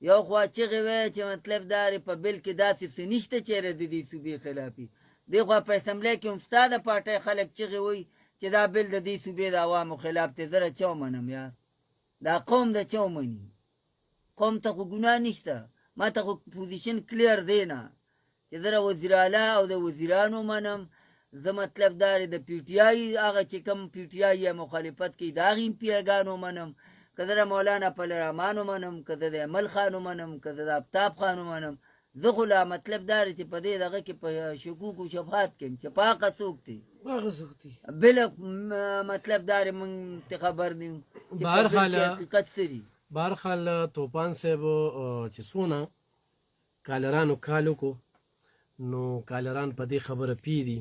یو خوا چغې وایي چې مطلب دا دی په بل کې داسې څه نشته چېرې د دې صوبې خلافي. دې خوا په اسمبلی کې هم ستا د پارټۍ خلک چغې وایي چې دا بل د دې صوبې د عوامو خلاف دی. زه چا ومنم یار؟ دا قوم د چا ومني؟ قوم ته خو ګناه نشته. ما ته خو پوزیشن کلیر دی نه چې زه وزیر اعلی او د وزیرانو منم. زه مطلب دا دی د پی ټي آی هغه چې کوم پی ټي آی یا مخالفت کوي د هغې امپیاګانو منم، که زه د مولانا پل رحمان ومنم، که زه د عمل خان ومنم، که زه د آفتاب خان ومنم. زه خو لا مطلب دا دی چې په دې دغه کې په شکوک و شبهات کې یم چې په حقه څوک دی. هغه څوک دی بل مطلب دا دی موږ ته خبر نه یو چې په دې کې حقیقت څه دی. بهرحال توپان صاحب چې څونه کالرانو کال وکړو نو کالران په دې خبره پوهېدي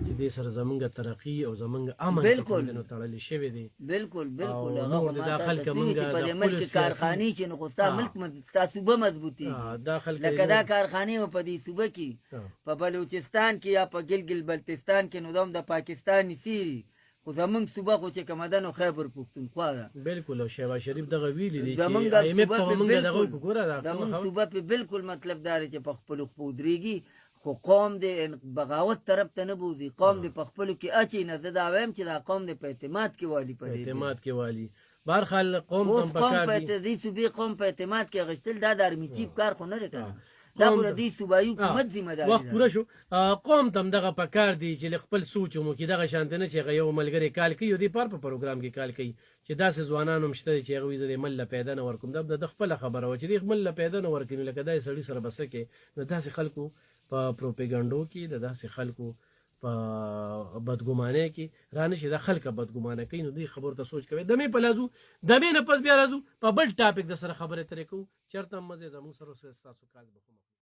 چې دې سره زمونږ ترقي او زمونږ امن بالکل نو تړلی شوی دی. بالکل بالکل او هغه نور خو د ما دا ته خلک تصویر مونږ چې په د دې خپلو ملک کې سیاسي کارخانې چې نو خو ستا ملک ستا صوبه مضبوطېږي. دا خلک لکه دا کارخانې و په دې صوبه کې په بلوچستان کې یا په ګلګل بلتستان کې نو دا هم د پاکستان سیري، خو زمونږ صوبه خو چې کومه ده نو خیبر پښتونخوا ده. بالکل او شهباز شریف دغه ویلي دي زمونږ چې IMF ته صوبه مونږ پې دغه بالکل ګوره زمونږ صوبه پې بالکل مطلب دا دی چې په خپلو خپو ودرېږي، خو قوم د بغاوت طرف ته نه بوځي. قوم د په خپلو کې اچي نه. زه دا وایم چې دا قوم د په اعتماد کې والي په دې اعتماد کې والي. بهرحال قوم اوس ته هم قوم پکار په دي دې صوبې قوم په اعتماد کې اخیستل دا د ارمي چیف کار خو نه دی کنه. دا خو د دې صوبایي حکومت ذمه داري وخت پوره شو. قوم ته هم دغه پکار دی چې له خپل سوچ مو کې دغه شانته نه چې هغه یو ملګری کال کوي او دې پر په پروګرام کې کال کوي چې داسې ځوانان هم شته چې هغه وي زه د مل پیدا نه ورکوم. دا د خپل خبره و چې د مل پیدا نه ورکوي لکه دا سړی سره بس کې نو داسې خلکو په پروپاګاندا کې د داسې خلکو په بدګمانۍ کې رانه شي. دا خلک بدګمانه کوي نو دې خبرو ته سوچ کوي. دمه په لازو دمه نه پس بیا راځو په بل ټاپک د سره خبره ترې کوو. چرته مزه زموږ سره تاسو کال بخوم.